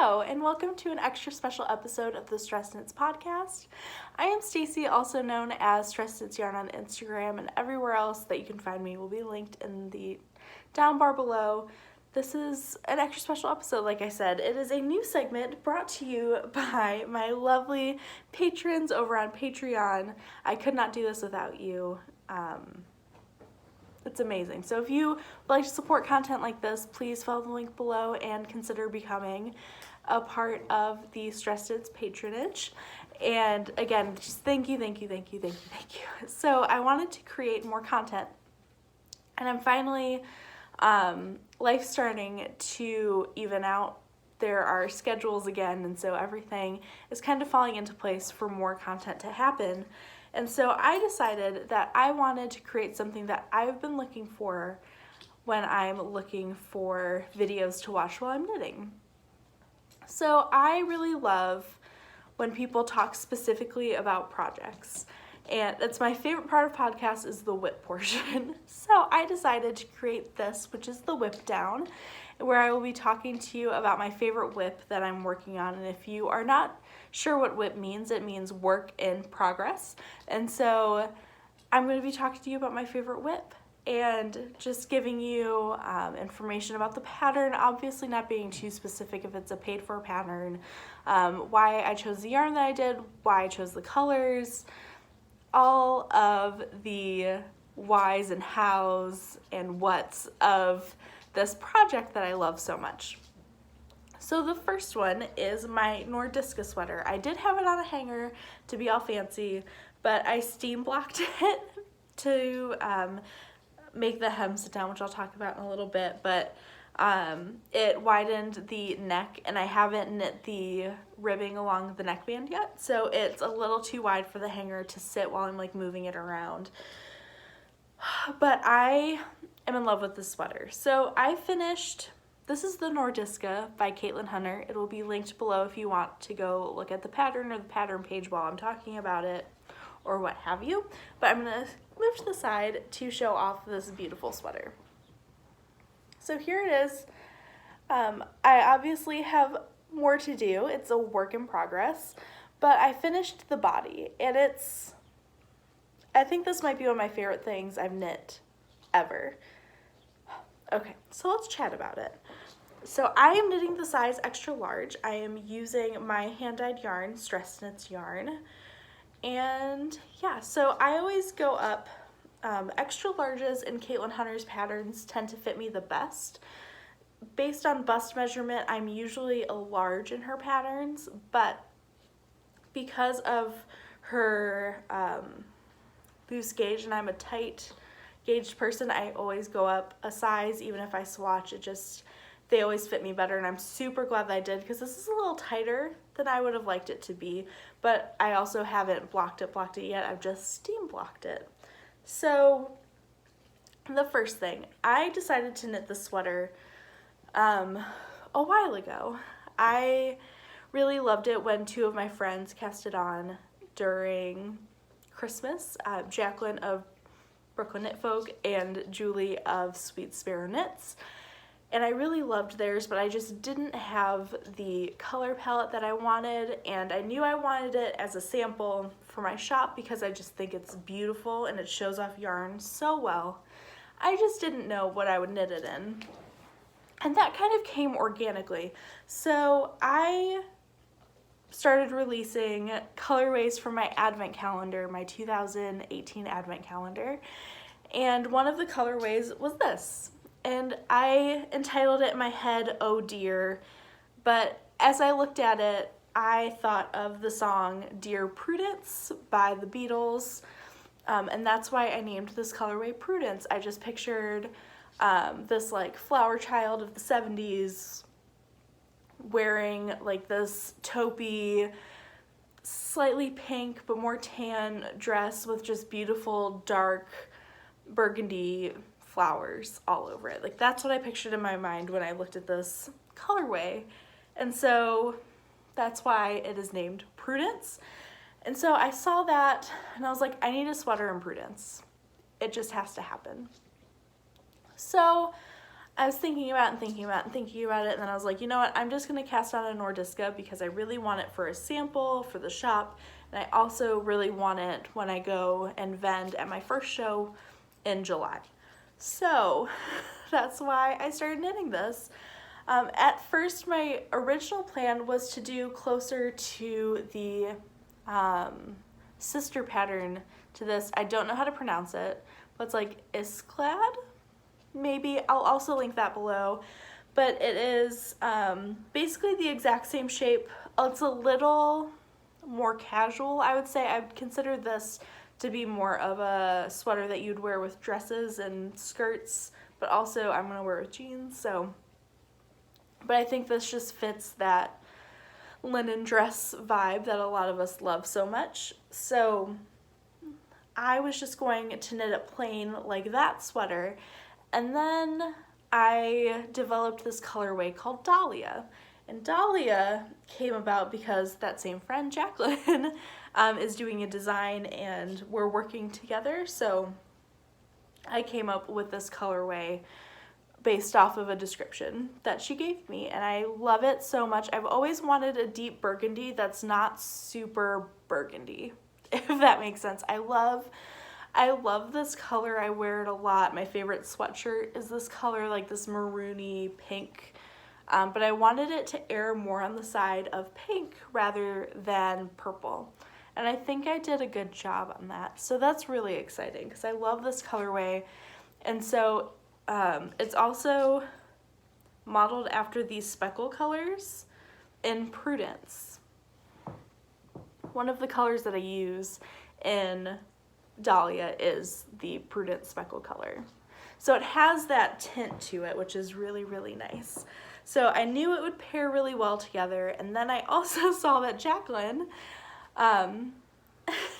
Hello, and welcome to an extra special episode of the Stress Knits podcast. I am Stacy, also known as Stress Knits Yarn on Instagram, and everywhere else that you can find me will be linked in the down bar below. This is an extra special episode, like I said. It is a new segment brought to you by my lovely patrons over on Patreon. I could not do this without you. It's amazing. So if you would like to support content like this, please follow the link below and consider becoming a part of the Stress Knits patronage. And again, just thank you. So I wanted to create more content, and I'm finally, life starting to even out. There are schedules again, and so everything is kind of falling into place for more content to happen. And so I decided that I wanted to create something that I've been looking for when I'm looking for videos to watch while I'm knitting. So I really love when people talk specifically about projects. And that's my favorite part of podcasts is the WIP portion. So I decided to create this, which is the WIPdown, where I will be talking to you about my favorite WIP that I'm working on. And if you are not sure what WIP means, it means work in progress. And so I'm going to be talking to you about my favorite WIP and just giving you information about the pattern, obviously not being too specific if it's a paid for pattern, why I chose the yarn that I did, why I chose the colors, all of the whys and hows and whats of this project that I love so much. So the first one is my Nordiska sweater. I did have it on a hanger to be all fancy, but I steam blocked it to make the hem sit down, which I'll talk about in a little bit, but it widened the neck, and I haven't knit the ribbing along the neckband yet, so it's a little too wide for the hanger to sit while I'm like moving it around. But I am in love with this sweater. So I finished, this is the Nordiska by Caitlin Hunter. It will be linked below if you want to go look at the pattern or the pattern page while I'm talking about it or what have you. But I'm gonna move to the side to show off this beautiful sweater. So here it is. I obviously have more to do. It's a work in progress, but I finished the body, and I think this might be one of my favorite things I've knit ever. Okay, so let's chat about it. So I am knitting the size extra large. I am using my hand-dyed yarn, Stress Knits yarn. And yeah, so I always go up. Extra larges in Caitlin Hunter's patterns tend to fit me the best. Based on bust measurement, I'm usually a large in her patterns, but because of her loose gauge and I'm a tight gauged person, I always go up a size. Even if I swatch, they always fit me better, and I'm super glad that I did, because this is a little tighter than I would have liked it to be, but I also haven't blocked it yet. I've just steam blocked it. So the first thing, I decided to knit the sweater a while ago. I really loved it when two of my friends cast it on during Christmas, Jacqueline of Brooklyn Knit Folk and Julie of Sweet Sparrow Knits. And I really loved theirs, but I just didn't have the color palette that I wanted, and I knew I wanted it as a sample for my shop because I just think it's beautiful and it shows off yarn so well. I just didn't know what I would knit it in. And that kind of came organically. So I started releasing colorways for my advent calendar, my 2018 advent calendar, and one of the colorways was this. And I entitled it in my head, "Oh Dear," but as I looked at it, I thought of the song Dear Prudence by the Beatles, and that's why I named this colorway Prudence. I just pictured this like flower child of the 70s wearing like this taupey, slightly pink but more tan dress with just beautiful dark burgundy flowers all over it. Like, that's what I pictured in my mind when I looked at this colorway, and so that's why it is named Prudence. And so I saw that and I was like, I need a sweater in Prudence. It just has to happen. So I was thinking about it, and then I was like, you know what, I'm just gonna cast on a Nordiska because I really want it for a sample for the shop, and I also really want it when I go and vend at my first show in July. So that's why I started knitting this. At first, my original plan was to do closer to the sister pattern to this. I don't know how to pronounce it, but it's like Isklad. Maybe I'll also link that below, but it is basically the exact same shape. It's a little more casual, I would say. I would consider this to be more of a sweater that you'd wear with dresses and skirts, but also I'm gonna wear with jeans, so. But I think this just fits that linen dress vibe that a lot of us love so much. So I was just going to knit it plain like that sweater, and then I developed this colorway called Dahlia. And Dahlia came about because that same friend, Jacqueline, is doing a design and we're working together. So I came up with this colorway based off of a description that she gave me, and I love it so much. I've always wanted a deep burgundy that's not super burgundy, if that makes sense. I love this color. I wear it a lot. My favorite sweatshirt is this color, like this maroony pink, but I wanted it to err more on the side of pink rather than purple, and I think I did a good job on that. So that's really exciting because I love this colorway. And so it's also modeled after these speckle colors in Prudence. One of the colors that I use in Dahlia is the Prudence speckle color. So it has that tint to it, which is really, really nice. So I knew it would pair really well together. And then I also saw that Jacqueline,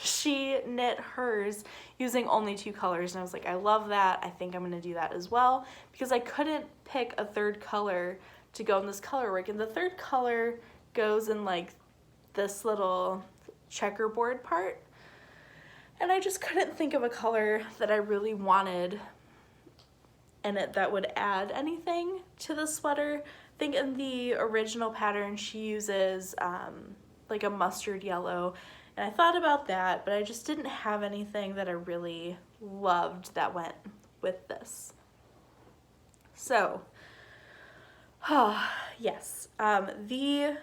she knit hers using only 2 colors, and I was like, I love that. I think I'm gonna do that as well, because I couldn't pick a third color to go in this color work, and the third color goes in like this little checkerboard part, and I just couldn't think of a color that I really wanted in it that would add anything to the sweater. I think in the original pattern she uses like a mustard yellow, and I thought about that, but I just didn't have anything that I really loved that went with this. So, yes, the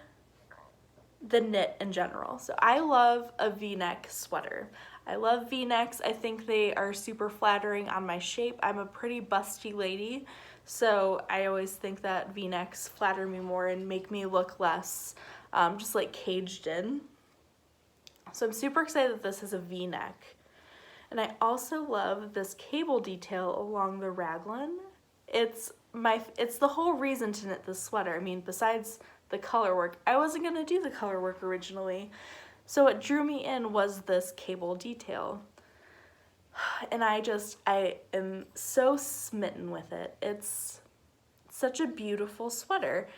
knit in general. So I love a V-neck sweater. I love V-necks. I think they are super flattering on my shape. I'm a pretty busty lady, so I always think that V-necks flatter me more and make me look less just like caged in. So I'm super excited that this is a V-neck. And I also love this cable detail along the raglan. It's the whole reason to knit this sweater. I mean, besides the color work, I wasn't gonna do the color work originally. So what drew me in was this cable detail. And I am so smitten with it. It's such a beautiful sweater.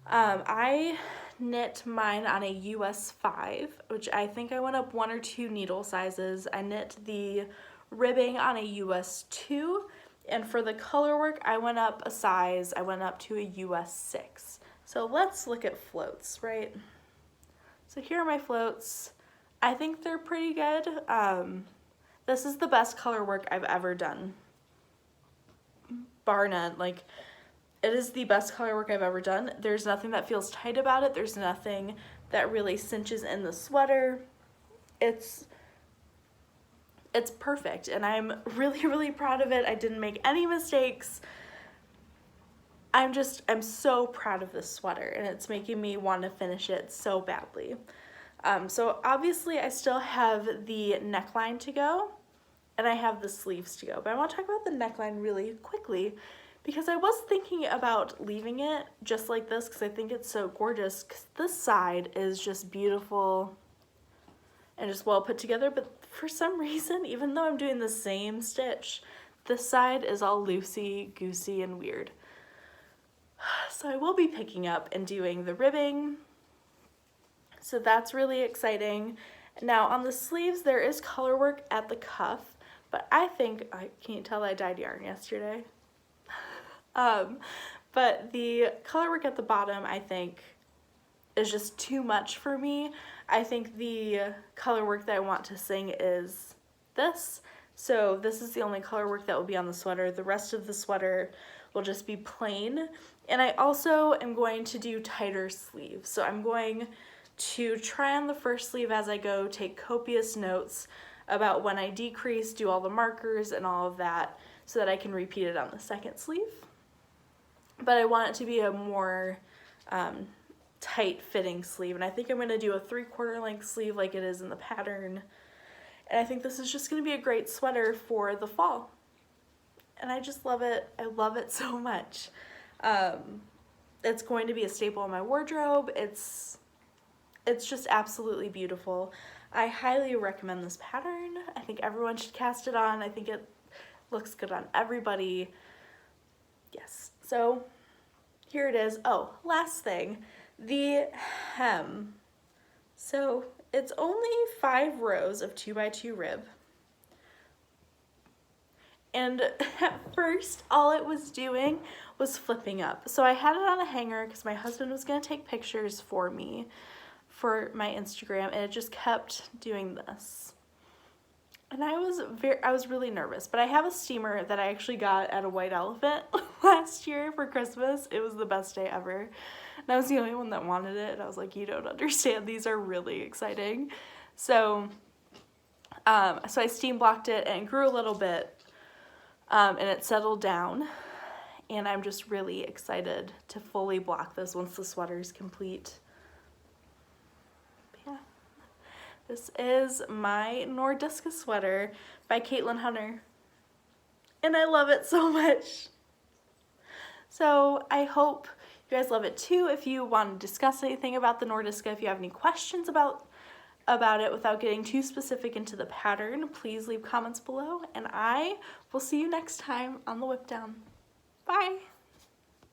I knit mine on a US 5, which I think I went up 1 or 2 needle sizes. I knit the ribbing on a US 2, and for the color work, I went up a size. I went up to a US 6. So let's look at floats, right? So here are my floats. I think they're pretty good. This is the best color work I've ever done, bar none. Like, it is the best color work I've ever done. There's nothing that feels tight about it. There's nothing that really cinches in the sweater. It's perfect, and I'm really, really proud of it. I didn't make any mistakes. I'm so proud of this sweater, and it's making me want to finish it so badly. So obviously I still have the neckline to go, and I have the sleeves to go, but I want to talk about the neckline really quickly, because I was thinking about leaving it just like this because I think it's so gorgeous, because this side is just beautiful and just well put together, but for some reason, even though I'm doing the same stitch, this side is all loosey-goosey and weird. So I will be picking up and doing the ribbing, so that's really exciting. Now on the sleeves there is color work at the cuff, but I think, can you tell I dyed yarn yesterday? But the color work at the bottom, I think, is just too much for me. I think the color work that I want to sing is this. So this is the only color work that will be on the sweater. The rest of the sweater will just be plain. And I also am going to do tighter sleeves. So I'm going to try on the first sleeve as I go, take copious notes about when I decrease, do all the markers and all of that so that I can repeat it on the second sleeve. But I want it to be a more tight fitting sleeve, and I think I'm going to do a 3/4 length sleeve like it is in the pattern. And I think this is just going to be a great sweater for the fall. And I just love it. I love it so much. It's going to be a staple in my wardrobe. It's just absolutely beautiful. I highly recommend this pattern. I think everyone should cast it on. I think it looks good on everybody. Yes, so here it is. Oh, last thing, the hem. So it's only 5 rows of 2x2 rib. And at first, all it was doing was flipping up. So I had it on a hanger because my husband was gonna take pictures for me for my Instagram, and it just kept doing this. And I was really nervous, but I have a steamer that I actually got at a White Elephant last year for Christmas. It was the best day ever. And I was the only one that wanted it, and I was like, you don't understand, these are really exciting. So so I steam blocked it, and it grew a little bit, and it settled down. And I'm just really excited to fully block this once the sweater is complete. This is my Nordiska sweater by Caitlin Hunter, and I love it so much. So I hope you guys love it too. If you want to discuss anything about the Nordiska, if you have any questions about it without getting too specific into the pattern, please leave comments below, and I will see you next time on the WIPdown. Bye!